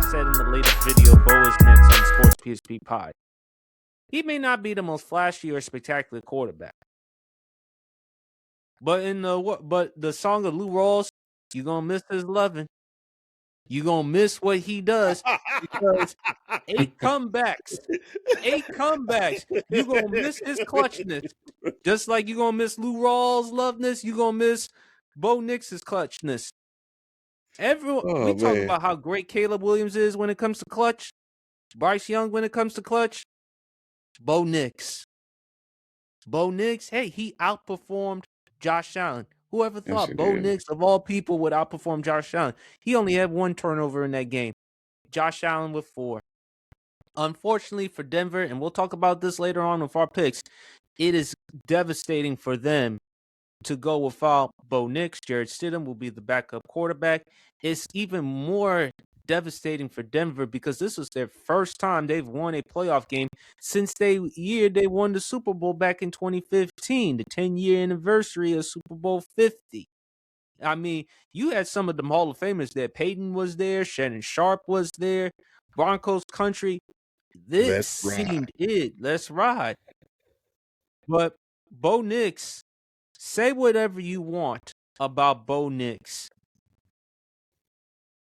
said in the latest video, Bo is next on the Sports PSP Pod. He may not be the most flashy or spectacular quarterback, but the song of Lou Rawls, you gonna miss his loving. You gonna miss what he does because 8 comebacks. 8 comebacks. You gonna miss his clutchness. Just like you gonna miss Lou Rawls' loveness, you gonna miss Bo Nix's clutchness. We talk about how great Caleb Williams is when it comes to clutch. Bryce Young when it comes to clutch. Bo Nix. Bo Nix, hey, he outperformed Josh Allen. Whoever thought Bo Nix, of all people, would outperform Josh Allen? He only had 1 turnover in that game. Josh Allen with 4. Unfortunately for Denver, and we'll talk about this later on with our picks, it is devastating for them to go without Bo Nix. Jarrett Stidham will be the backup quarterback. It's even more devastating for Denver because this was their first time they've won a playoff game since they won the Super Bowl back in 2015, the 10-year anniversary of Super Bowl 50. I mean, you had some of them Hall of Famers there. Peyton was there. Shannon Sharp was there. Broncos country. This seemed it. Let's ride. But Bo Nix, say whatever you want about Bo Nix.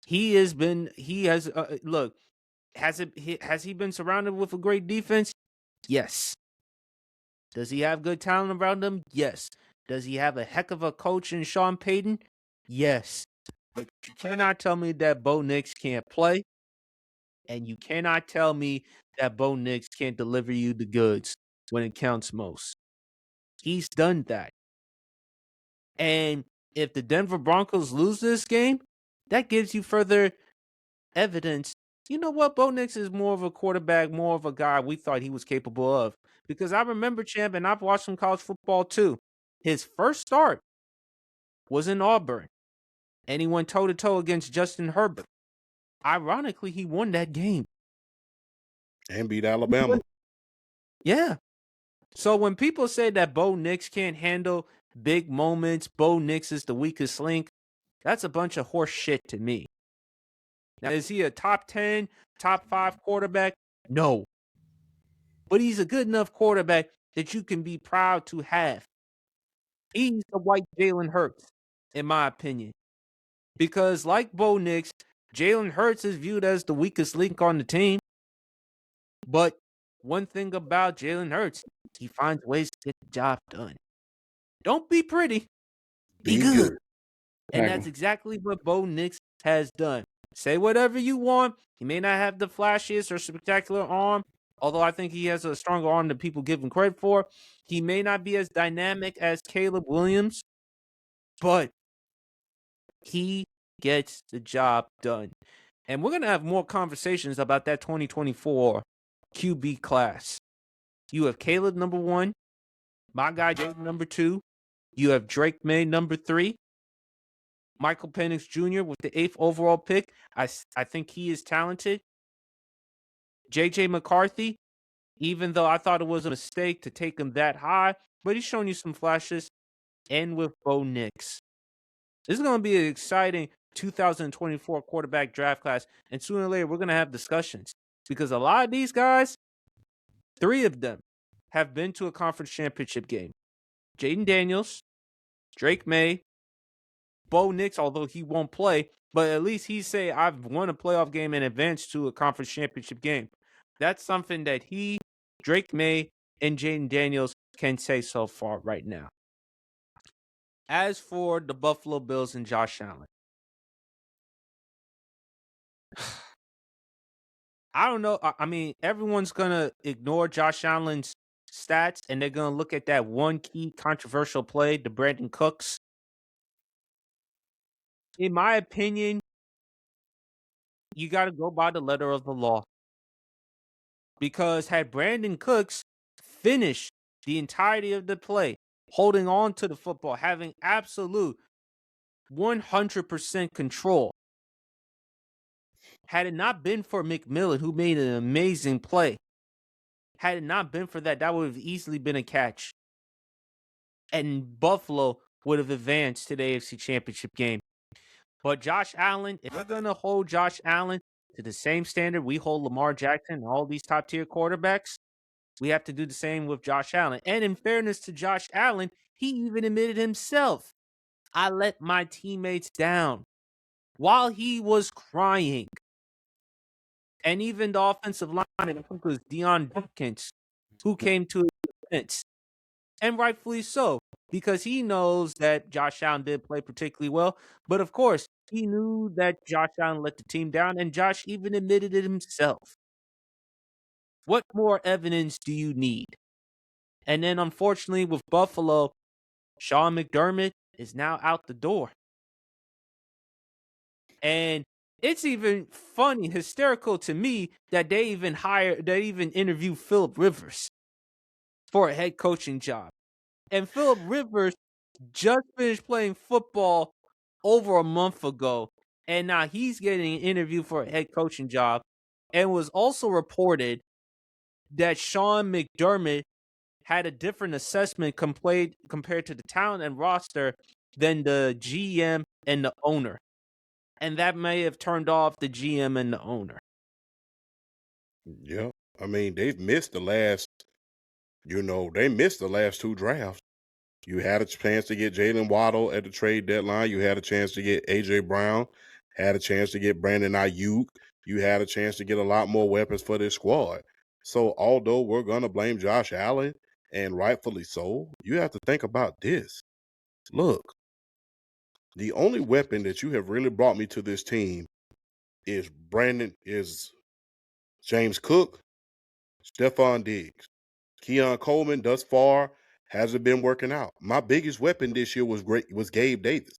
Has he been surrounded with a great defense? Yes. Does he have good talent around him? Yes. Does he have a heck of a coach in Sean Payton? Yes. But you cannot tell me that Bo Nix can't play, and you cannot tell me that Bo Nix can't deliver you the goods when it counts most. He's done that. And if the Denver Broncos lose this game, that gives you further evidence. You know what? Bo Nix is more of a quarterback, more of a guy we thought he was capable of. Because I remember, champ, and I've watched some college football too. His first start was in Auburn, and he went toe-to-toe against Justin Herbert. Ironically, he won that game. And beat Alabama. Yeah. So when people say that Bo Nix can't handle big moments, Bo Nix is the weakest link, that's a bunch of horse shit to me. Now, is he a top 10, top 5 quarterback? No. But he's a good enough quarterback that you can be proud to have. He's the white Jalen Hurts, in my opinion. Because like Bo Nix, Jalen Hurts is viewed as the weakest link on the team. But one thing about Jalen Hurts, he finds ways to get the job done. Don't be pretty. Be good. And that's exactly what Bo Nix has done. Say whatever you want. He may not have the flashiest or spectacular arm, although I think he has a stronger arm than people give him credit for. He may not be as dynamic as Caleb Williams, but he gets the job done. And we're going to have more conversations about that 2024 QB class. You have Caleb number 1, my guy Jaden number 2. You have Drake May number 3. Michael Penix Jr. with the 8th overall pick. I think he is talented. J.J. McCarthy, even though I thought it was a mistake to take him that high, but he's shown you some flashes. And with Bo Nix. This is going to be an exciting 2024 quarterback draft class. And sooner or later, we're going to have discussions. Because a lot of these guys, 3 of them, have been to a conference championship game. Jaden Daniels, Drake May, Bo Nix, although he won't play, but at least he say, I've won a playoff game and advanced to a conference championship game. That's something that he, Drake May, and Jaden Daniels can say so far right now. As for the Buffalo Bills and Josh Allen, I don't know. I mean, everyone's going to ignore Josh Allen's stats, and they're going to look at that one key controversial play, the Brandon Cooks. In my opinion, you got to go by the letter of the law. Because had Brandon Cooks finished the entirety of the play, holding on to the football, having absolute 100% control, had it not been for McMillan, who made an amazing play, had it not been for that, that would have easily been a catch. And Buffalo would have advanced to the AFC Championship game. But Josh Allen, if you're going to hold Josh Allen to the same standard we hold Lamar Jackson and all these top tier quarterbacks, we have to do the same with Josh Allen. And in fairness to Josh Allen, he even admitted himself, I let my teammates down while he was crying. And even the offensive line, I think it was Deion Dawkins, who came to his defense. And rightfully so, because he knows that Josh Allen did play particularly well. But of course, he knew that Josh Allen let the team down, and Josh even admitted it himself. What more evidence do you need? And then, unfortunately, with Buffalo, Sean McDermott is now out the door. And it's even funny, hysterical to me that they even interviewed Phillip Rivers for a head coaching job. And Phillip Rivers just finished playing football over a month ago, and now he's getting an interview for a head coaching job. And was also reported that Sean McDermott had a different assessment compared to the talent and roster than the GM and the owner. And that may have turned off the GM and the owner. Yeah. I mean, they've missed the last, they missed the last 2 drafts. You had a chance to get Jalen Waddle at the trade deadline. You had a chance to get A.J. Brown, had a chance to get Brandon Ayuk. You had a chance to get a lot more weapons for this squad. So although we're going to blame Josh Allen, and rightfully so, you have to think about this. Look, the only weapon that you have really brought me to this team is James Cook, Stephon Diggs. Keon Coleman thus far hasn't been working out. My biggest weapon this year was Gabe Davis.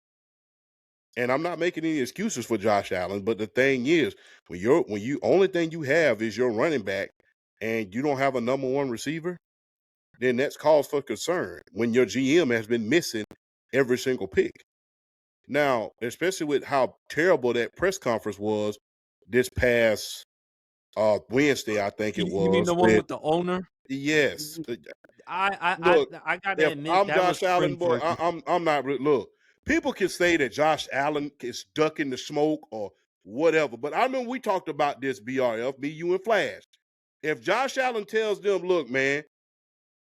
And I'm not making any excuses for Josh Allen, but the thing is, when you only thing you have is your running back and you don't have a number 1 receiver, then that's cause for concern when your GM has been missing every single pick. Now, especially with how terrible that press conference was this past Wednesday, I think it was. You mean the one with the owner? Yes. I gotta If admit I'm that was Josh Allen, boy, I'm not. Look, people can say that Josh Allen is ducking the smoke or whatever, but I remember we talked about this, BRF, me, you, and Flash. If Josh Allen tells them, look, man,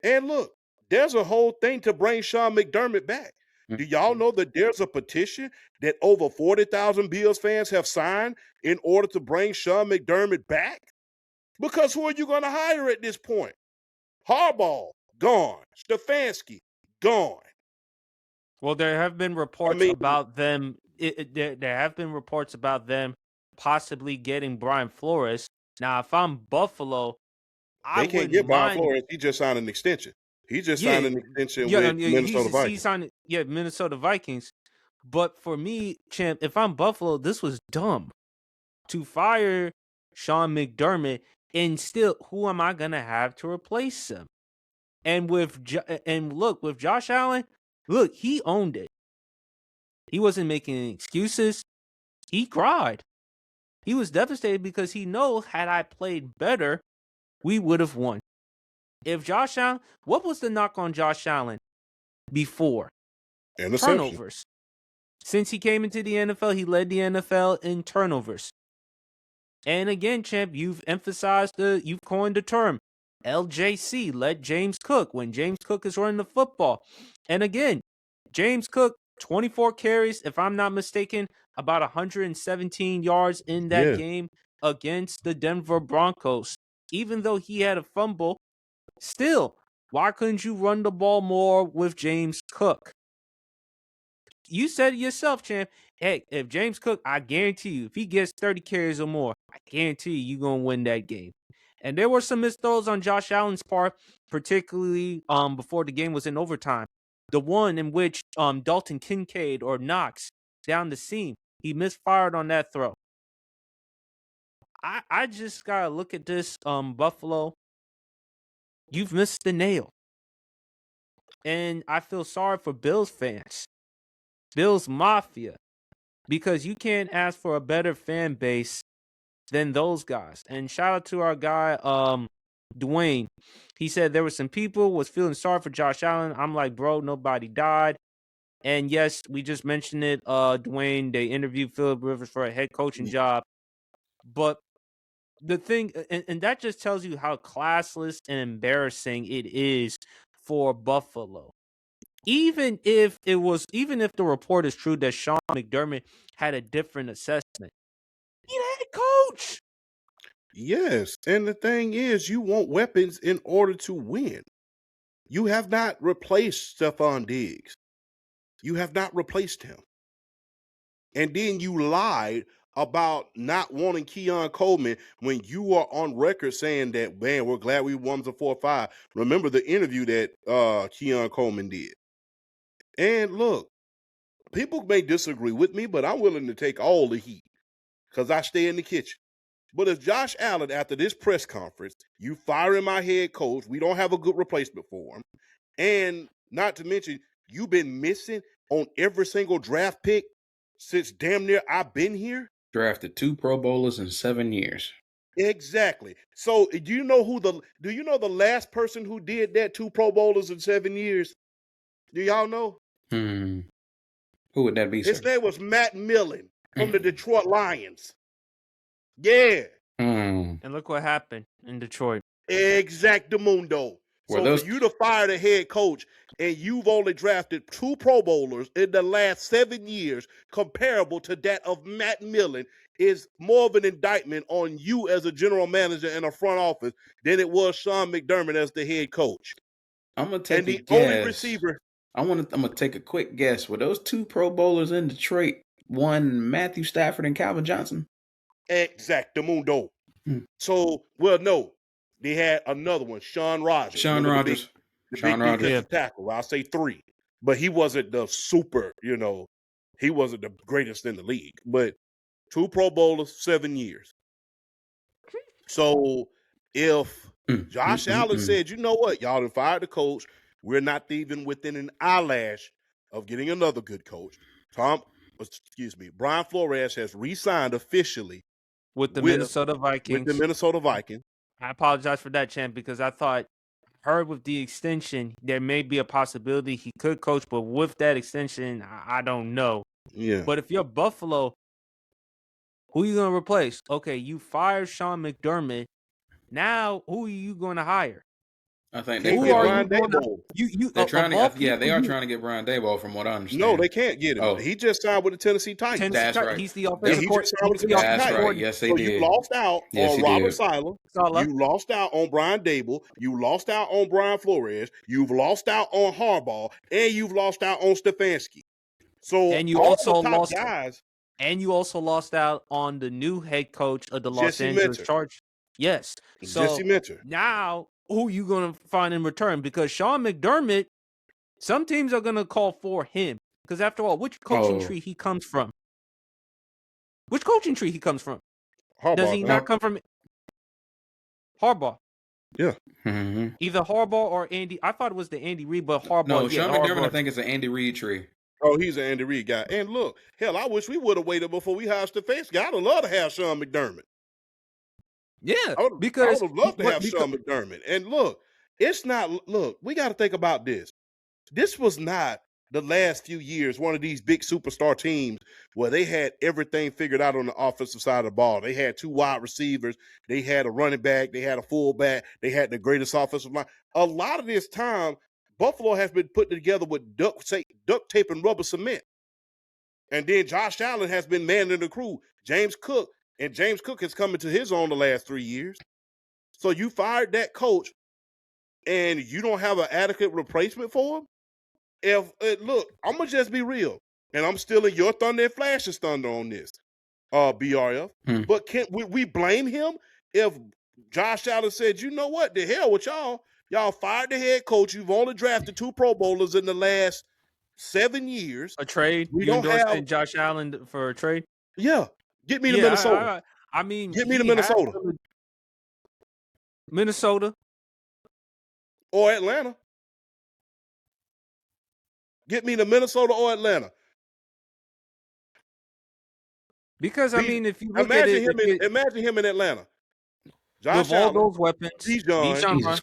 and look, there's a whole thing to bring Sean McDermott back. Do y'all know that there's a petition that over 40,000 Bills fans have signed in order to bring Sean McDermott back? Because who are you going to hire at this point? Harbaugh, gone. Stefanski, gone. Well, there have been reports about them. There have been reports about them possibly getting Brian Flores. Now, if I'm Buffalo, they can't get Brian Flores. He just signed an extension. He just signed an extension with Minnesota Vikings. He signed, Minnesota Vikings. But for me, champ, if I'm Buffalo, this was dumb to fire Sean McDermott, and still, who am I gonna have to replace him? And with Josh Allen, look, he owned it. He wasn't making any excuses. He cried. He was devastated because he knows had I played better, we would have won. If Josh Allen, what was the knock on Josh Allen before? Turnovers. Since he came into the NFL, he led the NFL in turnovers. And again, champ, you've coined the term LJC, let James Cook, when James Cook is running the football. And again, James Cook, 24 carries, if I'm not mistaken, about 117 yards in that game against the Denver Broncos. Even though he had a fumble, still, why couldn't you run the ball more with James Cook? You said it yourself, champ. Hey, if James Cook, I guarantee you, if he gets 30 carries or more, I guarantee you're going to win that game. And there were some missed throws on Josh Allen's part, particularly before the game was in overtime. The one in which Dalton Kincaid or Knox down the seam, he misfired on that throw. I just got to look at this, Buffalo. You've missed the nail. And I feel sorry for Bills fans. Bills Mafia, because you can't ask for a better fan base than those guys. And shout out to our guy, Dwayne. He said there were some people was feeling sorry for Josh Allen. I'm like, bro, nobody died. And yes, we just mentioned it, Dwayne. They interviewed Phillip Rivers for a head coaching job. But the thing, and that just tells you how classless and embarrassing it is for Buffalo. Even if the report is true that Sean McDermott had a different assessment, he the head coach. Yes, and the thing is, you want weapons in order to win. You have not replaced Stephon Diggs. You have not replaced him. And then you lied about not wanting Keon Coleman when you are on record saying that, man, we're glad we won the 4-5. Remember the interview that Keon Coleman did. And look, people may disagree with me, but I'm willing to take all the heat because I stay in the kitchen. But if Josh Allen, after this press conference, you firing my head coach, we don't have a good replacement for him, and not to mention you've been missing on every single draft pick since damn near I've been here. Drafted 2 Pro Bowlers in 7 years. Exactly. So do you know the last person who did that, 2 Pro Bowlers in 7 years? Do y'all know? Who would that be, His sir? name was Matt Millen from the Detroit Lions. Yeah. And look what happened in Detroit. Exactamundo. Were So those- for you to fire the head coach and you've only drafted 2 Pro Bowlers in the last 7 years, comparable to that of Matt Millen, is more of an indictment on you as a general manager in a front office than it was Sean McDermott as the head coach. I'm gonna take And the a guess. only receiver. I'm gonna take a quick guess. Were those 2 Pro Bowlers in Detroit, one Matthew Stafford and Calvin Johnson? Exactamundo. So, well, no. They had another one, Sean Rogers. Sean Rogers. The Sean big Rogers. defensive tackle. I'll say 3. But he wasn't the super, he wasn't the greatest in the league. But 2 Pro Bowlers, 7 years. So if Josh Allen said, you know what, y'all done fired the coach, we're not even within an eyelash of getting another good coach. Brian Flores has re-signed officially with the Minnesota Vikings. With the Minnesota Vikings. I apologize for that, champ, because I heard with the extension, there may be a possibility he could coach, but with that extension, I don't know. Yeah. But if you're Buffalo, who are you going to replace? Okay, you fired Sean McDermott. Now, who are you going to hire? I think they who get are Brian you Daboll. They're trying to, they are trying to get Brian Daboll, from what I understand. No, they can't get him. Oh. He just signed with the Tennessee Titans. That's right. He's the offensive coordinator. That's right. Yes, they did. You lost out on Robert Saleh. You lost out on Brian Daboll. You lost out on Brian Flores. You've lost out on Harbaugh, and you've lost out on Stefanski. So and you also lost guys. And you also lost out on the new head coach of the Los Angeles Chargers. Yes. So Jesse Minter. Now, who are you going to find in return? Because Sean McDermott, some teams are going to call for him. Because after all, which coaching tree he comes from? Which coaching tree he comes from? Harbaugh. Does he not come from Harbaugh? Yeah. Either Harbaugh or Andy. I thought it was the Andy Reid, but Harbaugh. No, Sean McDermott, I think it's an Andy Reid tree. Oh, he's an Andy Reid guy. And look, hell, I wish we would have waited before we hired Stefanski. I'd have loved to have Sean McDermott. Yeah, I would have loved to have Sean McDermott. And look, we got to think about this. This was not the last few years one of these big superstar teams where they had everything figured out on the offensive side of the ball. They had 2 wide receivers. They had a running back. They had a fullback. They had the greatest offensive line. A lot of this time, Buffalo has been put together with duct tape and rubber cement. And then Josh Allen has been manning the crew. James Cook has come into his own the last 3 years. So you fired that coach and you don't have an adequate replacement for him? Look, I'm going to just be real. And I'm stealing your thunder and Flash's thunder on this, BRF. But can we blame him if Josh Allen said, you know what, the hell with y'all. Y'all fired the head coach. You've only drafted 2 Pro Bowlers in the last 7 years. A trade? We don't have Josh Allen for a trade? Yeah. Get me to Minnesota. I mean, get me to Minnesota. Minnesota. Or Atlanta. Get me to Minnesota or Atlanta. Because, I mean, if you look at it. Imagine him in Atlanta. Josh with all Allen, those weapons. Bijan,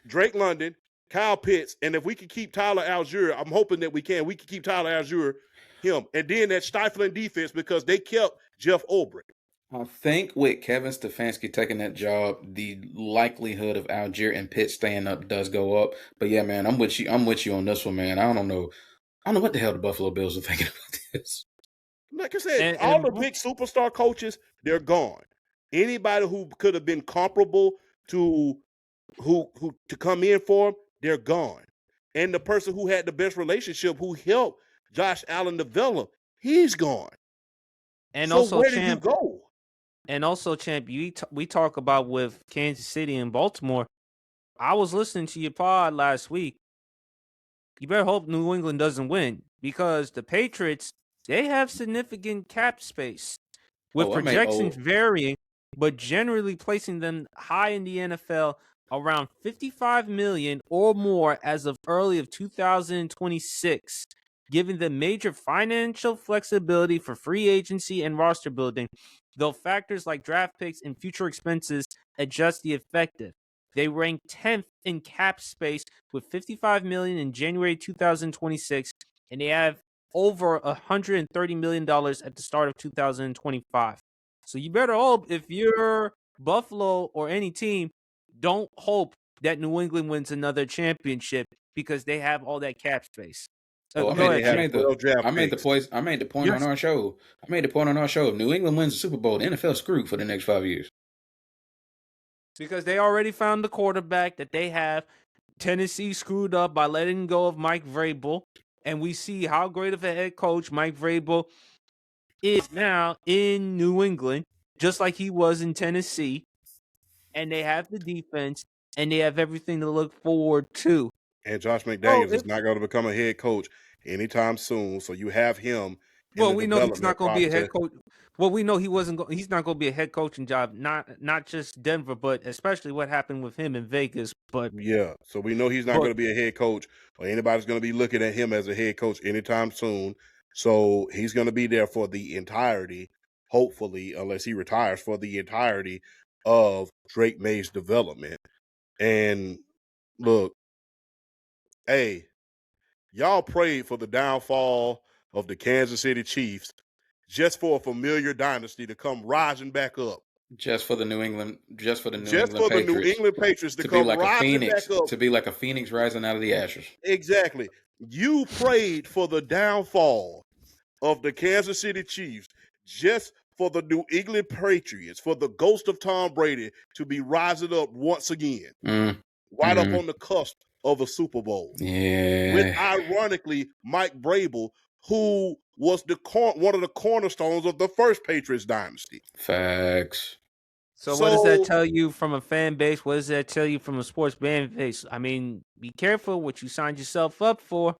Drake London, Kyle Pitts, and if we can keep Tyler Algier, I'm hoping that we can keep Tyler Algier, him. And then that stifling defense because they kept Jeff Ulbrich. I think with Kevin Stefanski taking that job, the likelihood of Algier and Pitt staying up does go up. But yeah, man, I'm with you. I'm with you on this one, man. I don't know. I don't know what the hell the Buffalo Bills are thinking about this. Like I said, And, all and the big superstar coaches, they're gone. Anybody who could have been comparable to who to come in for him, they're gone. And the person who had the best relationship, who helped Josh Allen develop, he's gone. and So also where do you champ go? and also champ, we talk about with Kansas City and Baltimore. I was listening to your pod last week. You better hope New England doesn't win because the Patriots, they have significant cap space with Oh, I may. projections Oh, varying, but generally placing them high in the NFL around 55 million or more as of early of 2026, giving them major financial flexibility for free agency and roster building, though factors like draft picks and future expenses adjust the effective. They rank 10th in cap space with 55 million in January 2026, and they have over $130 million at the start of 2025. So you better hope if you're Buffalo or any team, don't hope that New England wins another championship because they have all that cap space. oh, Go And they ahead, have champ. 12 draft picks. I made the point on Yes, our show. I made the point on our show. If New England wins the Super Bowl, the NFL screwed for the next 5 years. because they already found the quarterback that they have. Tennessee screwed up by letting go of Mike Vrabel, and we see how great of a head coach Mike Vrabel is now in New England, just like he was in Tennessee. And they have the defense, and they have everything to look forward to. And Josh So, McDaniels is not going to become a head coach anytime soon. So you have him in well, the we know he's not development going to be a head process. coach. Well, we know he wasn't. He's not going to be a head coaching job. Not just Denver, but especially what happened with him in Vegas. Yeah. So we know he's not But going to be a head coach, or anybody's going to be looking at him as a head coach anytime soon. So he's going to be there for the entirety, hopefully, unless he retires, for the entirety of Drake May's development. And look, hey, y'all prayed for the downfall of the Kansas City Chiefs just for a familiar dynasty to come rising back up. Just for the New England New Patriots England Patriots to to be come like a rising phoenix, back up. to be like a phoenix rising out of the ashes. Exactly. You prayed for the downfall of the Kansas City Chiefs just for the New England Patriots, for the ghost of Tom Brady to be rising up once again, right up on the cusp of a Super Bowl. With, Yeah. ironically, Mike Vrabel, who was one of the cornerstones of the first Patriots dynasty. Facts. so what does that tell you from a fan base? What does that tell you from a sports fan base? I mean, be careful what you signed yourself up for.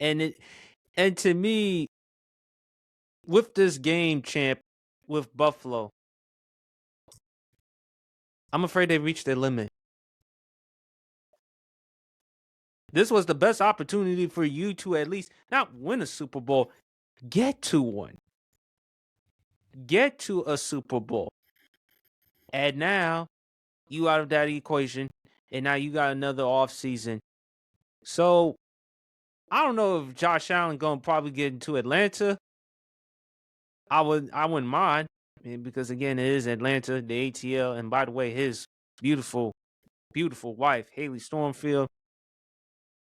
And to me, with this game, champ, with Buffalo, I'm afraid they reached their limit. This was the best opportunity for you to at least not win a Super Bowl, get to one. Get to a Super Bowl. And now you out of that equation, and now you got another off season. So I don't know if Josh Allen gonna probably get into Atlanta. I wouldn't mind. I mean, because again, it is Atlanta, the ATL, and by the way, his beautiful, beautiful wife, Haley Stormfield,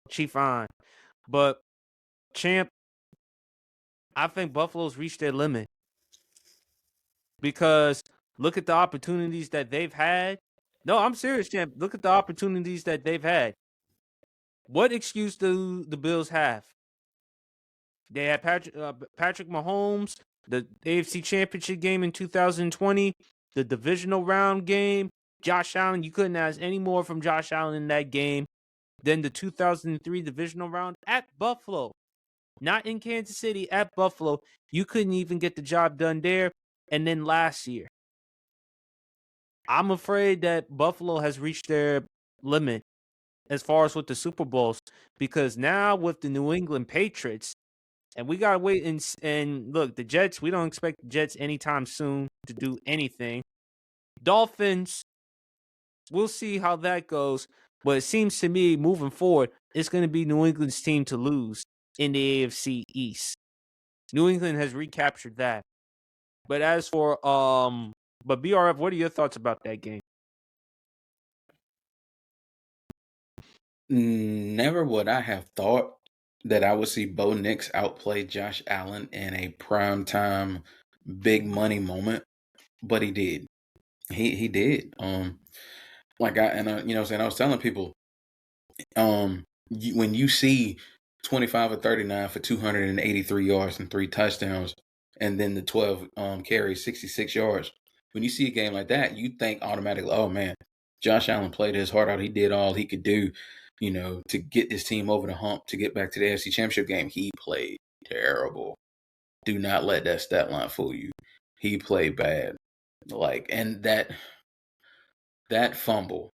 she fine. But champ, I think Buffalo's reached their limit. Because look at the opportunities that they've had. No, I'm serious, champ. Look at the opportunities that they've had. What excuse do the Bills have? They had Patrick Mahomes, the AFC Championship game in 2020, the divisional round game. Josh Allen, you couldn't ask any more from Josh Allen in that game than the 2003 divisional round at Buffalo. Not in Kansas City, at Buffalo. You couldn't even get the job done there. And then last year, I'm afraid that Buffalo has reached their limit as far as with the Super Bowls, because now with the New England Patriots, and we gotta wait and look, the Jets, we don't expect the Jets anytime soon to do anything. Dolphins, we'll see how that goes. But it seems to me moving forward, it's going to be New England's team to lose in the AFC East. New England has recaptured that. But as for but BRF, what are your thoughts about that game? Never would I have thought that I would see Bo Nix outplay Josh Allen in a primetime big money moment, but he did. He did. You know what I'm saying, I was telling people, when you see 25 or 39 for 283 yards and 3 touchdowns, and then the 12 carries, 66 yards. When you see a game like that, you think automatically, oh man, Josh Allen played his heart out. He did all he could do, to get this team over the hump, to get back to the AFC Championship game. He played terrible. Do not let that stat line fool you. He played bad. And that fumble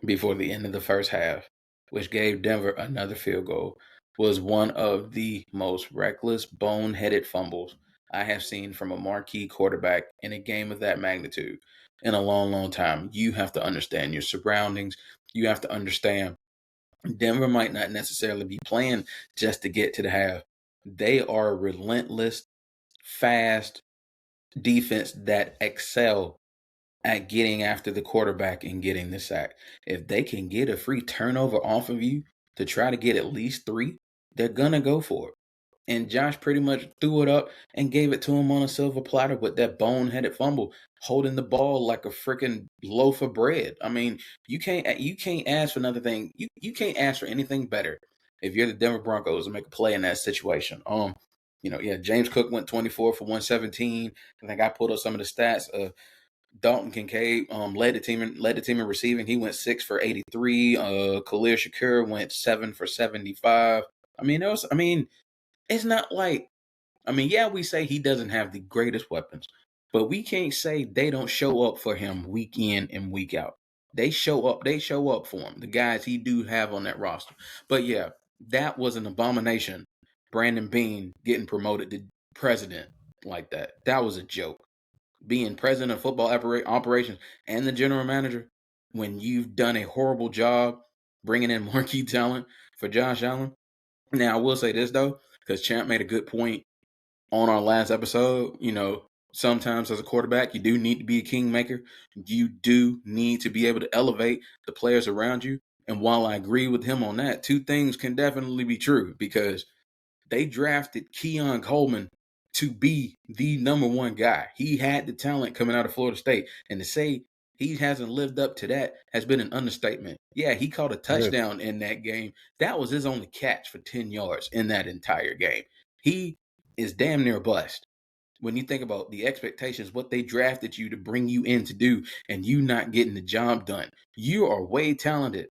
before the end of the first half, which gave Denver another field goal, was one of the most reckless, boneheaded fumbles I have seen from a marquee quarterback in a game of that magnitude in a long, long time. You have to understand your surroundings. You have to understand Denver might not necessarily be playing just to get to the half. They are a relentless, fast defense that excel at getting after the quarterback and getting the sack. If they can get a free turnover off of you to try to get at least 3, they're going to go for it. And Josh pretty much threw it up and gave it to him on a silver platter with that boneheaded fumble, holding the ball like a freaking loaf of bread. I mean, you can't ask for another thing. You can't ask for anything better if you're the Denver Broncos to make a play in that situation. James Cook went 24 for 117. I think I pulled up some of the stats. Dalton Kincaid led the team in receiving. He went 6 for 83. Khalil Shakir went 7 for 75. It's not like, we say he doesn't have the greatest weapons, but we can't say they don't show up for him week in and week out. They show up for him, the guys he do have on that roster. But yeah, that was an abomination. Brandon Beane getting promoted to president like that. That was a joke. Being president of football operations and the general manager when you've done a horrible job bringing in marquee talent for Josh Allen. Now, I will say this, though, because Champ made a good point on our last episode. Sometimes as a quarterback, you do need to be a kingmaker. You do need to be able to elevate the players around you. And while I agree with him on that, 2 things can definitely be true, because they drafted Keon Coleman to be the number 1 guy. He had the talent coming out of Florida State. And to say he hasn't lived up to that has been an understatement. Yeah, he caught a touchdown in that game. That was his only catch for 10 yards in that entire game. He is damn near bust. When you think about the expectations, what they drafted you to bring you in to do, and you not getting the job done, you are way talented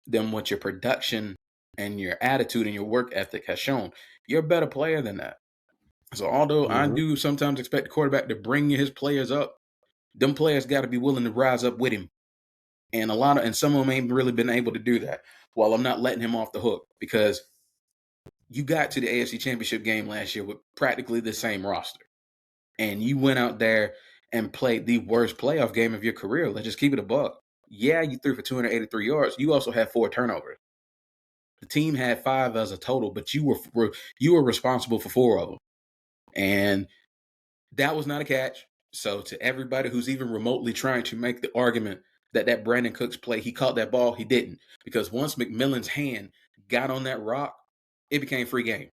than what your production and your attitude and your work ethic has shown. You're a better player than that. So although I do sometimes expect the quarterback to bring his players up, them players got to be willing to rise up with him. And some of them ain't really been able to do that. Well, I'm not letting him off the hook, because you got to the AFC Championship game last year with practically the same roster. And you went out there and played the worst playoff game of your career. Let's just keep it a buck. Yeah, you threw for 283 yards. You also had 4 turnovers. The team had 5 as a total, but you were responsible for 4 of them. And that was not a catch. So to everybody who's even remotely trying to make the argument that Brandon Cooks play, he caught that ball, he didn't. Because once McMillan's hand got on that rock, it became free game.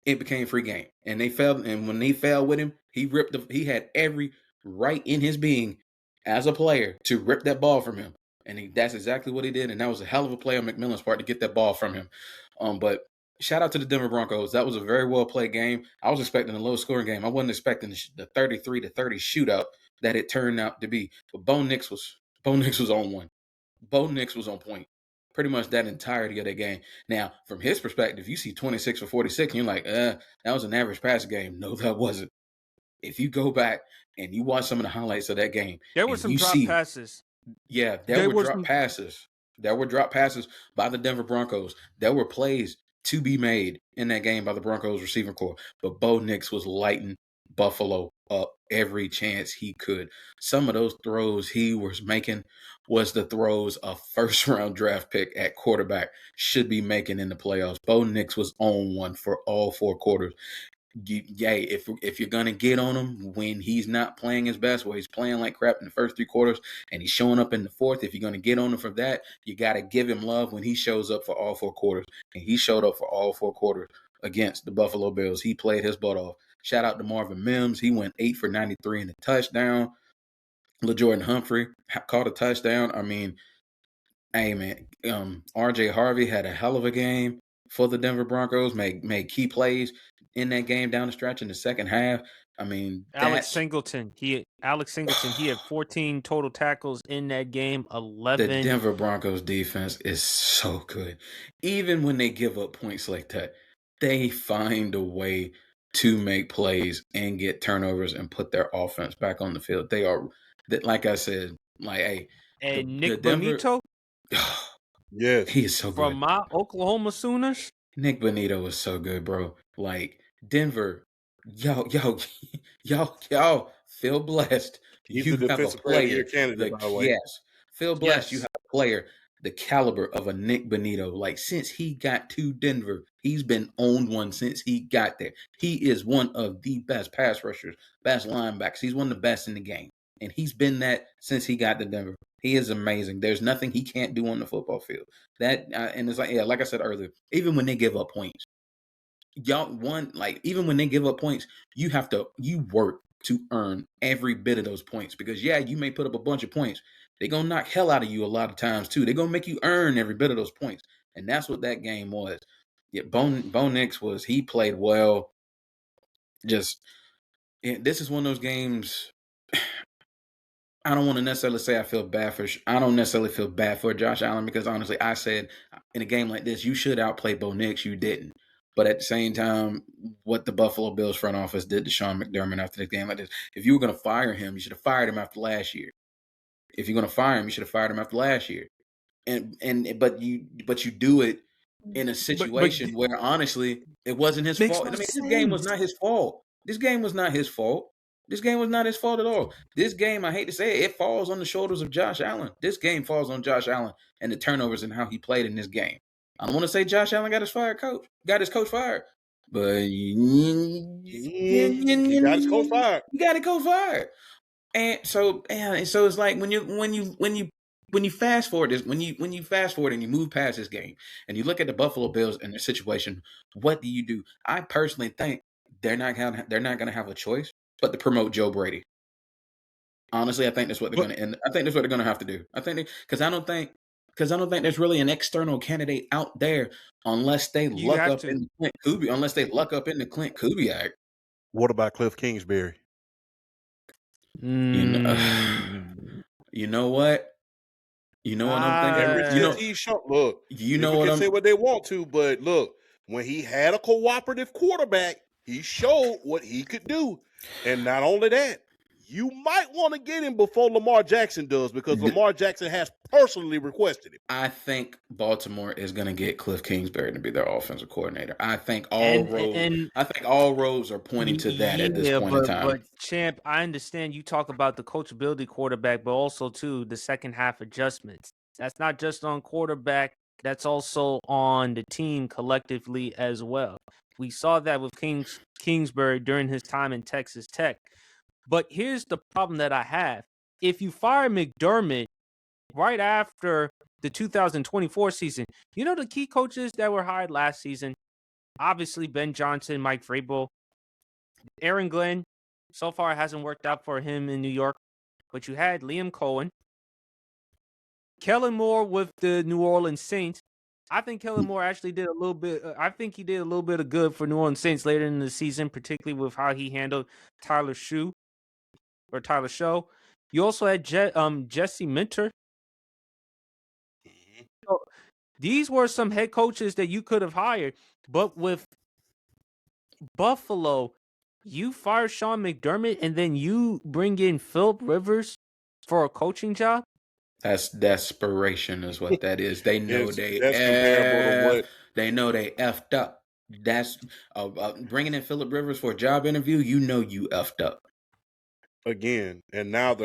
It became free game. And when they fell with him, he had every right in his being as a player to rip that ball from him. And that's exactly what he did. And that was a hell of a play on McMillan's part to get that ball from him. But shout out to the Denver Broncos. That was a very well played game. I was expecting a low scoring game. I wasn't expecting the 33-30 shootout that it turned out to be. But Bo Nix was on one. Bo Nix was on point pretty much that entirety of that game. Now, from his perspective, you see 26 for 46, and you're like, that was an average pass game. No, that wasn't. If you go back and you watch some of the highlights of that game, there were some drop passes. Yeah, there were drop passes. There were drop passes by the Denver Broncos. There were plays to be made in that game by the Broncos receiving corps. But Bo Nix was lighting Buffalo up every chance he could. Some of those throws he was making was the throws a first-round draft pick at quarterback should be making in the playoffs. Bo Nix was on one for all 4 quarters. if you're gonna get on him when he's not playing his best, where he's playing like crap in the first 3 quarters and he's showing up in the fourth, if you're gonna get on him for that, you got to give him love when he shows up for all 4 quarters. And he showed up for all 4 quarters against the Buffalo Bills. He played his butt off. Shout out to Marvin Mims. He went 8 for 93 in a touchdown. LaJordan Humphrey caught a touchdown. I mean, hey man, RJ Harvey had a hell of a game for the Denver Broncos. Made key plays in that game down the stretch in the second half. I mean, Alex Singleton, he had 14 total tackles in that game. 11. The Denver Broncos defense is so good. Even when they give up points like that, they find a way to make plays and get turnovers and put their offense back on the field. They are, like I said, like, hey, and Nick Bonito. Yes, he is so good. From my Oklahoma Sooners. Nick Bonito is so good, bro. Like Denver, y'all feel blessed. He's You the have a defensive player of the year player. candidate, by the way. Yes, feel blessed. You Yes. have a player the caliber of a Nick Bonito. Like since he got to Denver, he's been on one since he got there. He is one of the best pass rushers, best linebackers. He's one of the best in the game, and he's been that since he got to Denver. He is amazing. There's nothing he can't do on the football field. That and it's like, yeah, like I said earlier, even when they give up points, even when they give up points, you work to earn every bit of those points, because yeah, you may put up a bunch of points. They're gonna knock hell out of you a lot of times too. They're gonna make you earn every bit of those points. And that's what that game was. Yeah, Bo Nix he played well. This is one of those games. I don't want to necessarily say I don't necessarily feel bad for Josh Allen, because honestly, I said in a game like this, you should outplay Bo Nix. You didn't. But at the same time, what the Buffalo Bills front office did to Sean McDermott after this game like this, if you were going to fire him, you should have fired him after last year. If you're going to fire him, you should have fired him after last year. But you do it in a situation where honestly, it wasn't his fault. I mean, this game was not his fault. This game was not his fault. This game was not his fault at all. This game, I hate to say it falls on the shoulders of Josh Allen. This game falls on Josh Allen and the turnovers and how he played in this game. I don't want to say Josh Allen got his coach fired, but he got his coach fired. He got his coach fired. And so it's like when you fast forward this, when you fast forward and you move past this game and you look at the Buffalo Bills and their situation, what do? I personally think they're not gonna have a choice but to promote Joe Brady. Honestly, I think that's what they're going to end. I think that's what they're going to have to do. I think because I don't think there's really an external candidate out there unless they luck up in the Clint Kubiak. What about Cliff Kingsbury? You know what? You know what I'm thinking? Look, people can say what they want to, but look, when he had a cooperative quarterback, he showed what he could do. And not only that, you might want to get him before Lamar Jackson does, because Lamar Jackson has personally requested him. I think Baltimore is going to get Cliff Kingsbury to be their offensive coordinator. I think all roads are pointing to that at this point in time. But Champ, I understand you talk about the coachability quarterback, but also too the second half adjustments. That's not just on quarterback. That's also on the team collectively as well. We saw that with Kingsbury during his time in Texas Tech. But here's the problem that I have. If you fire McDermott right after the 2024 season, you know the key coaches that were hired last season? Obviously, Ben Johnson, Mike Vrabel, Aaron Glenn. So far, it hasn't worked out for him in New York. But you had Liam Cohen, Kellen Moore with the New Orleans Saints. I think Kellen Moore actually did a little bit. I think he did a little bit of good for New Orleans Saints later in the season, particularly with how he handled Tyler Show. You also had Jesse Minter. So these were some head coaches that you could have hired, but with Buffalo, you fire Sean McDermott and then you bring in Philip Rivers for a coaching job. That's desperation, is what that is. They know that's comparable to what they know they effed up. That's bringing in Philip Rivers for a job interview. You know you effed up again. And now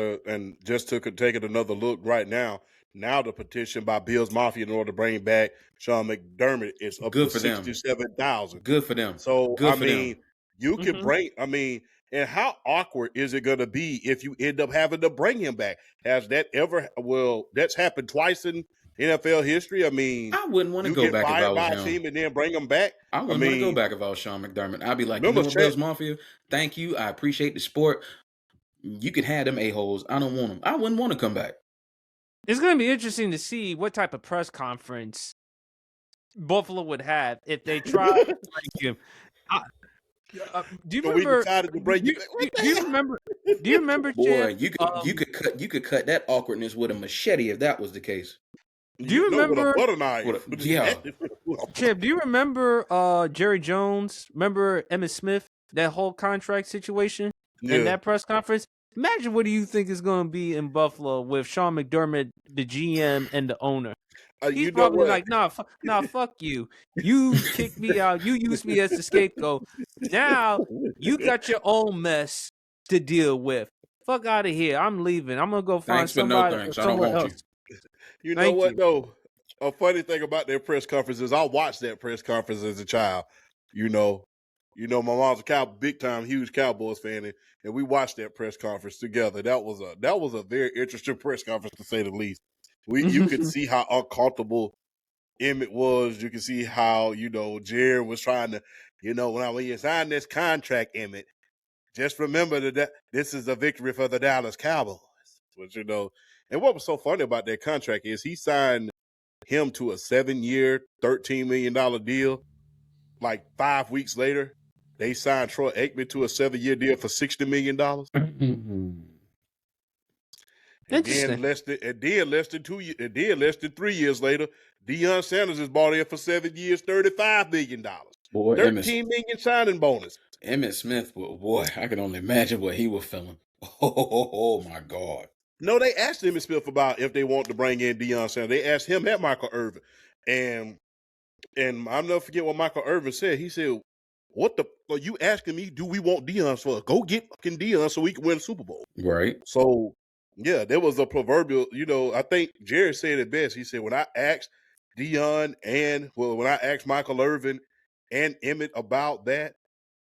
just to take it another look right now. Now the petition by Bills Mafia in order to bring back Sean McDermott is up to 67,000. Good for them. So You can bring. I mean, and how awkward is it going to be if you end up having to bring him back? Has that ever? Well, that's happened twice in NFL history. I mean, I wouldn't want to you go get back if I fired was by a him. team and then bring them back. I I wouldn't want to go mean, back if I was Sean McDermott. I'd be like, you know remember what, Bills Mafia? Thank you. I appreciate the sport. You could have them a-holes. I don't want them. I wouldn't want to come back. It's going to be interesting to see what type of press conference Buffalo would have if they tried to break him. Do you so we remember? decided to break Do you remember? Do you remember, Boy, Champ? you could cut that awkwardness with a machete if that was the case. Do you remember? With a butter knife? Yeah. Champ, do you remember Jerry Jones? Remember Emmitt Smith? That whole contract situation and that press conference. Imagine what do you think is going to be in Buffalo with Sean McDermott, the GM, and the owner. He's probably like, nah, fuck you. You kicked me out. You used me as the scapegoat. Now you got your own mess to deal with. Fuck out of here. I'm leaving. I'm gonna go find somebody somewhere else. You know what though? A funny thing about their press conferences, I watched that press conference as a child. You know, my mom's a big time, huge Cowboys fan, and we watched that press conference together. That was a very interesting press conference to say the least. You could see how uncomfortable Emmett was. You could see how, Jared was trying to, when you sign this contract, Emmett, just remember that this is a victory for the Dallas Cowboys. But, and what was so funny about that contract is he signed him to a 7-year, $13 million deal. Like 5 weeks later, they signed Troy Aikman to a 7-year deal for $60 million. And then less than 3 years later, Deion Sanders is bought in for 7 years, $35 million. Boy, $13 million signing bonus. Emmitt Smith, boy, I can only imagine what he was feeling. Oh my God. No, they asked Emmitt Smith about if they want to bring in Deion Sanders. They asked him at Michael Irvin. And I'll never forget what Michael Irvin said. He said, are you asking me, do we want Deion for? Go get fucking Deion so we can win the Super Bowl. Right. So, yeah, there was a proverbial, I think Jerry said it best. He said, when I asked Deion when I asked Michael Irvin and Emmett about that,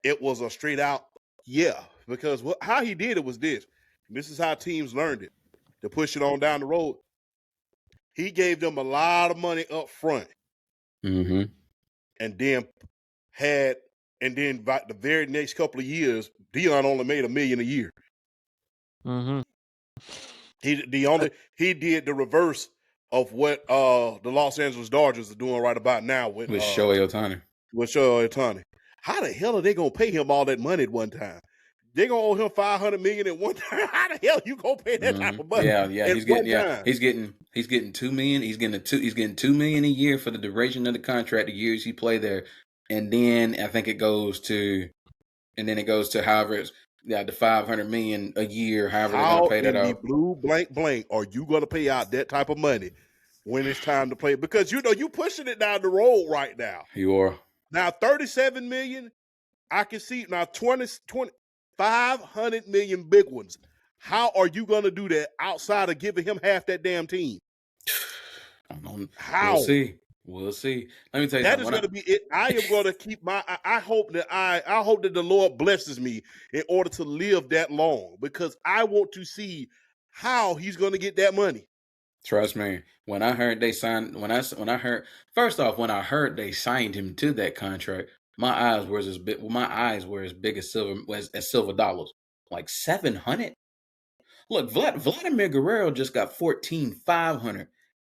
it was a straight out, yeah. Because how he did it was this. This is how teams learned it. To push it on down the road. He gave them a lot of money up front. Mm-hmm. And then by the very next couple of years, Deion only made $1 million a year. Mm-hmm. He did the reverse of what the Los Angeles Dodgers are doing right about now with Shohei Ohtani. With Shohei Ohtani. How the hell are they gonna pay him all that money at one time? They're gonna owe him $500 million at one time. How the hell you gonna pay that type of money? Yeah. He's getting $2 million. He's getting $2 million a year for the duration of the contract, the years he played there, and then I think it goes to however it's the $500 million a year. However they're gonna pay that out. Blue blank are you gonna pay out that type of money when it's time to play? Because you pushing it down the road right now. You are now $37 million. I can see now 500 million big ones. How are you going to do that outside of giving him half that damn team? How? We'll see. Let me tell you that is going to be it. I am going to keep I hope that the Lord blesses me in order to live that long, because I want to see how he's going to get that money. Trust me. When I heard they signed, when I heard they signed him to that contract, my eyes were as big as silver dollars, like 700. Look, Vladimir Guerrero just got 14,500,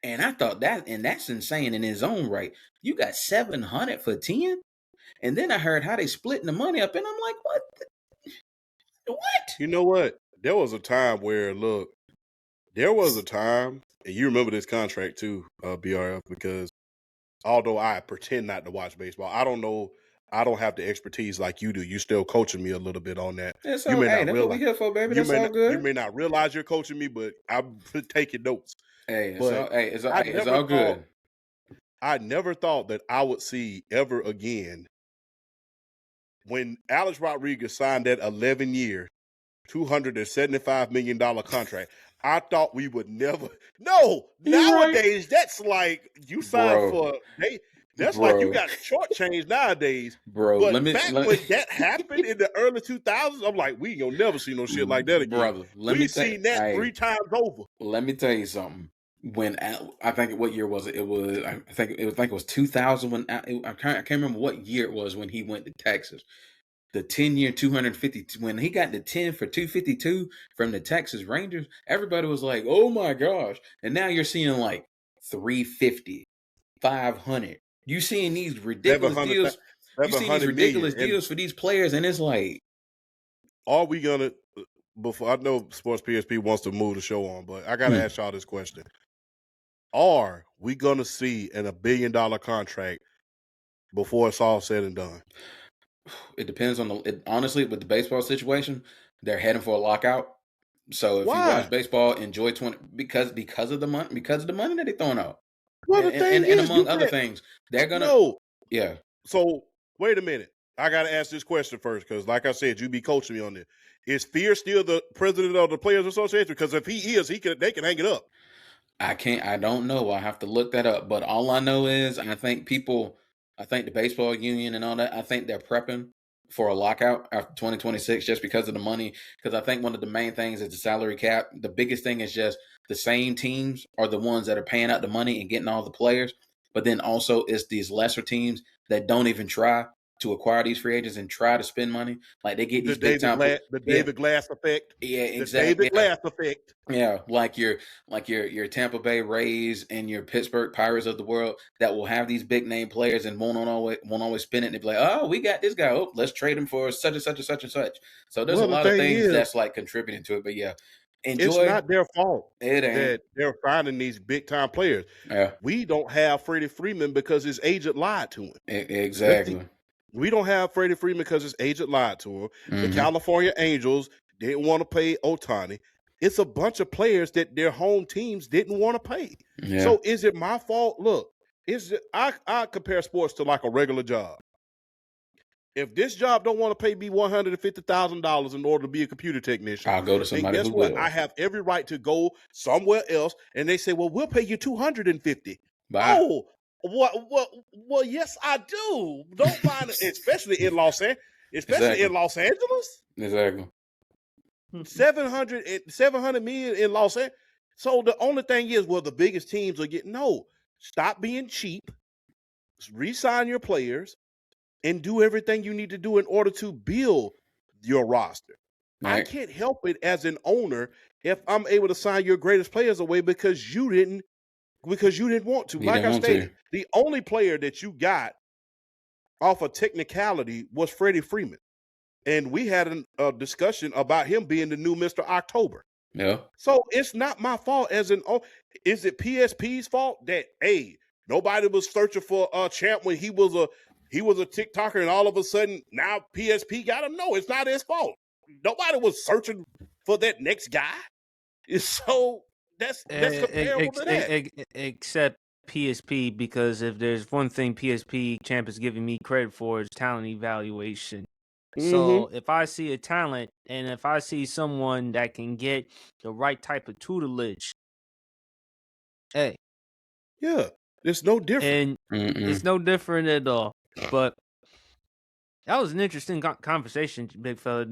and I thought that's insane in his own right. You got 700 for 10, and then I heard how they splitting the money up, and I'm like, what? What? You know what? There was a time, and you remember this contract too, BRF, because although I pretend not to watch baseball, I don't know. I don't have the expertise like you do. You still coaching me a little bit on that. That's what we here for, baby. That's all good. You may not realize you're coaching me, but I'm taking notes. It's all good. I never thought that I would see ever again when Alex Rodriguez signed that 11-year, $275 million contract. I thought we would never. No, nowadays that's like you sign for That's like you Bro, got shortchanged nowadays. bro, But back when that happened in the early 2000s, I'm like, we ain't gonna never see no shit like that again. brother, We seen that 3 times over. let me tell you something. When I think what year was it? It was I think it was 2000 when I can't remember what year it was when he went to Texas. The 10-year 250 when he got the 10 for 252 from the Texas Rangers, everybody was like, "Oh my gosh." And now you're seeing like 350, 500. You seeing these ridiculous 700, deals. You seeing these 700 million. ridiculous And deals for these players, and it's like, are we gonna? Before I know Sports PSP wants to move the show on, but I gotta ask y'all this question: are we gonna see in $1 billion contract before it's all said and done? it depends on honestly, with the baseball situation, they're heading for a lockout. So if you Why? watch baseball, enjoy 20 because of the money that they're throwing out. Well, the thing And is, among other things, they're gonna no. yeah. So wait a minute. I gotta ask this question first, because like I said, you be coaching me on this. Is Fear still the president of the Players Association? Because if he is, they can hang it up. I don't know. I have to look that up. But all I know is I think the baseball union and all that, I think they're prepping for a lockout after 2026 just because of the money. Because I think one of the main things is the salary cap. The biggest thing is just the same teams are the ones that are paying out the money and getting all the players. But then also it's these lesser teams that don't even try to acquire these free agents and try to spend money. Like they get these big time. The David Glass effect. Yeah, The exactly. David Glass effect. Yeah, like your Tampa Bay Rays and your Pittsburgh Pirates of the world that will have these big name players and won't always spin it and be like, oh, we got this guy. Oh, let's trade him for such and such and such and such. So there's a lot of things that's like contributing to it. But yeah, it's not their fault that they're finding these big time players. Yeah, we don't have Freddie Freeman because his agent lied to him. Exactly. We don't have Freddie Freeman because his agent lied to him. Mm-hmm. The California Angels didn't want to pay Ohtani. It's a bunch of players that their home teams didn't want to pay. Yeah. So is it my fault? Look, I compare sports to like a regular job. If this job don't want to pay me $150,000 in order to be a computer technician, I'll go to somebody who will. I have every right to go somewhere else, and they say, "Well, we'll pay you $250." Bye. Oh, well, yes, I do. Don't find it, especially in Los Angeles. Exactly. 700 million in Los Angeles. So the only thing is, well, the biggest teams are getting stop being cheap, re-sign your players, and do everything you need to do in order to build your roster. Right. I can't help it as an owner if I'm able to sign your greatest players away because you didn't want to. Like I stated, the only player that you got off a technicality was Freddie Freeman. And we had a discussion about him being the new Mr. October. Yeah. So it's not my fault is it PSP's fault that, hey, nobody was searching for a champ when he was a TikToker and all of a sudden now PSP got him? No, it's not his fault. Nobody was searching for that next guy. So that's comparable to that. Except PSP, because if there's one thing PSP champ is giving me credit for is talent evaluation. Mm-hmm. So if I see a talent and if I see someone that can get the right type of tutelage, hey. Yeah, it's no different. And it's no different at all. But that was an interesting conversation, big fella.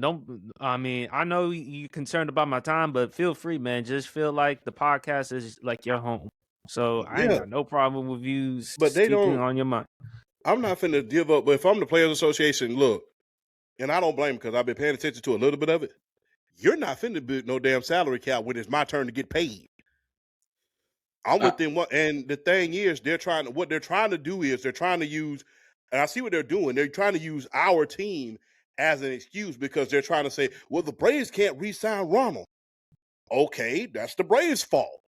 I know you're concerned about my time, but feel free, man. Just feel like the podcast is like your home. So I ain't got no problem with you speaking on your mind. I'm not finna give up. But if I'm the Players Association, look, and I don't blame him because I've been paying attention to a little bit of it. You're not finna build no damn salary cap when it's my turn to get paid. I'm with them. And the thing is, what they're trying to do is they're trying to use, and I see what they're doing. They're trying to use our team as an excuse because they're trying to say, well, the Braves can't re-sign Ronald. Okay, that's the Braves' fault,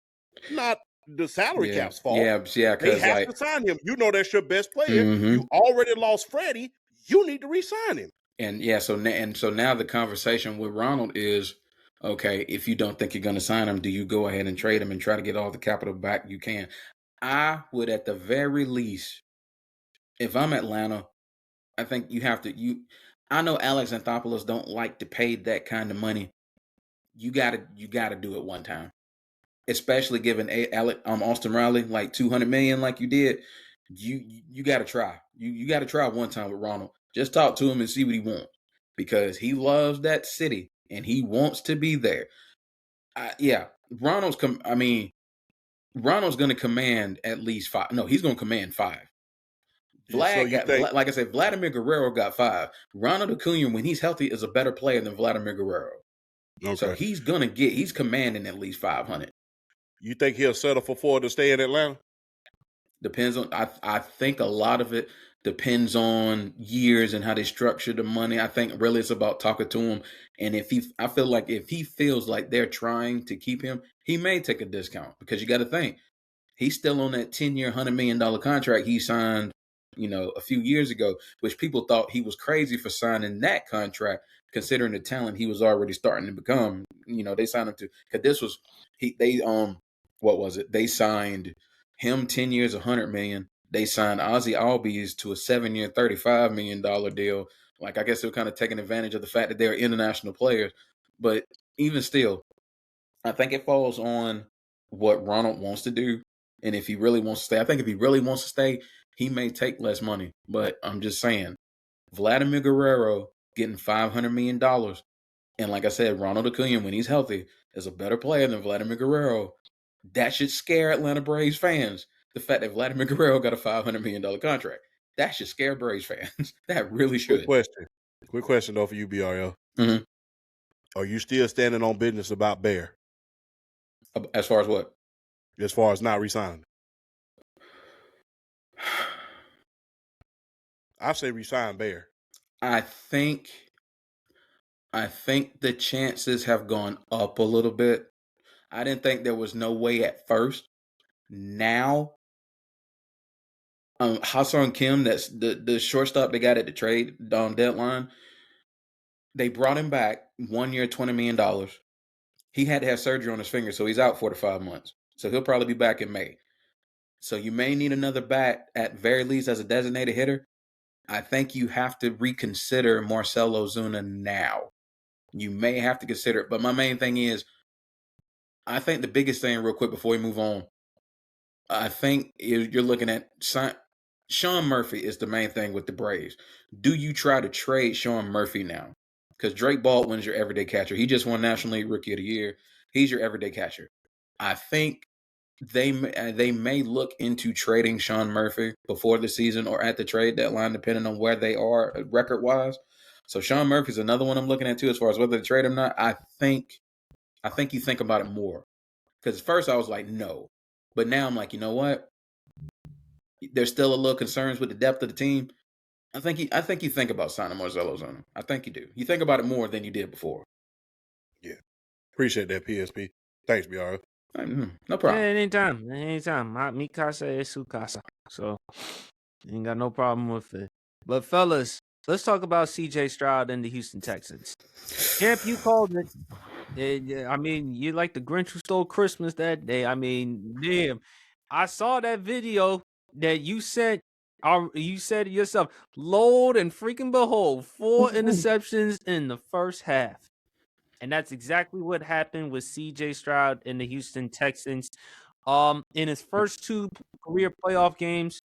not the salary cap's fault. Yeah. They have to sign him. You know that's your best player. Mm-hmm. You already lost Freddie. You need to re-sign him. And so now the conversation with Ronald is, okay, if you don't think you're going to sign him, do you go ahead and trade him and try to get all the capital back you can? I would, at the very least, if I'm Atlanta, I think you have to. I know Alex Anthopoulos don't like to pay that kind of money. You gotta do it one time, especially given Austin Riley like $200 million, like you did. You got to try. You got to try one time with Ronald. Just talk to him and see what he wants, because he loves that city and he wants to be there. Yeah, Ronald's Ronald's going to command at least 5. No, he's going to command 5. So Vlad you got, think like I said, Vladimir Guerrero got 5. Ronald Acuna, when he's healthy, is a better player than Vladimir Guerrero. So okay? he's commanding at least 500. You think he'll settle for 4 to stay in Atlanta? Depends on. I think a lot of it depends on years and how they structure the money. I think really it's about talking to him, and I feel like if he feels like they're trying to keep him, he may take a discount, because you got to think he's still on that 10-year, $100 million contract he signed, a few years ago, which people thought he was crazy for signing that contract, considering the talent he was already starting to become. They signed him to, because this was what was it? They signed him 10 years, $100 million. They signed Ozzy Albies to a 7-year, $35 million deal. Like, I guess they were kind of taking advantage of the fact that they're international players. But even still, I think it falls on what Ronald wants to do. And if he really wants to stay, I think if he really wants to stay, he may take less money. But I'm just saying, Vladimir Guerrero getting $500 million. And like I said, Ronald Acuna, when he's healthy, is a better player than Vladimir Guerrero. That should scare Atlanta Braves fans. The fact that Vladimir Guerrero got a $500 million contract. That should scare Braves fans. That really should. Quick question though for you, BRL. Mm-hmm. Are you still standing on business about Bear? As far as what? As far as not resigning. I say resign Bear. I think the chances have gone up a little bit. I didn't think there was no way at first. Now, Ha-Seong Kim, that's the shortstop they got at the trade deadline. They brought him back 1 year, $20 million. He had to have surgery on his finger, so he's out 4 to 5 months. So he'll probably be back in May. So you may need another bat at very least as a designated hitter. I think you have to reconsider Marcell Ozuna now. You may have to consider it. But my main thing is, I think the biggest thing, real quick before we move on, I think you're looking at Sean Murphy is the main thing with the Braves. Do you try to trade Sean Murphy now? Because Drake Baldwin's your everyday catcher. He just won National League Rookie of the Year. He's your everyday catcher. I think they may look into trading Sean Murphy before the season or at the trade deadline, depending on where they are record-wise. So Sean Murphy's another one I'm looking at too, as far as whether to trade him or not. I think you think about it more. Because at first I was like, no. But now I'm like, you know what? There's still a little concerns with the depth of the team. I think you think about signing Marcell Ozuna. I think you do. You think about it more than you did before. Yeah. Appreciate that, PSP. Thanks, BRL. No problem. Yeah, anytime. Mi casa es su casa. So, ain't got no problem with it. But, fellas, let's talk about C.J. Stroud and the Houston Texans. Champ, you called it. I mean, you like the Grinch who stole Christmas that day. I mean, damn. I saw that video that you sent. You said to yourself, "Load and freaking behold, 4 interceptions in the first half." And that's exactly what happened with C.J. Stroud and the Houston Texans. In his first 2 career playoff games,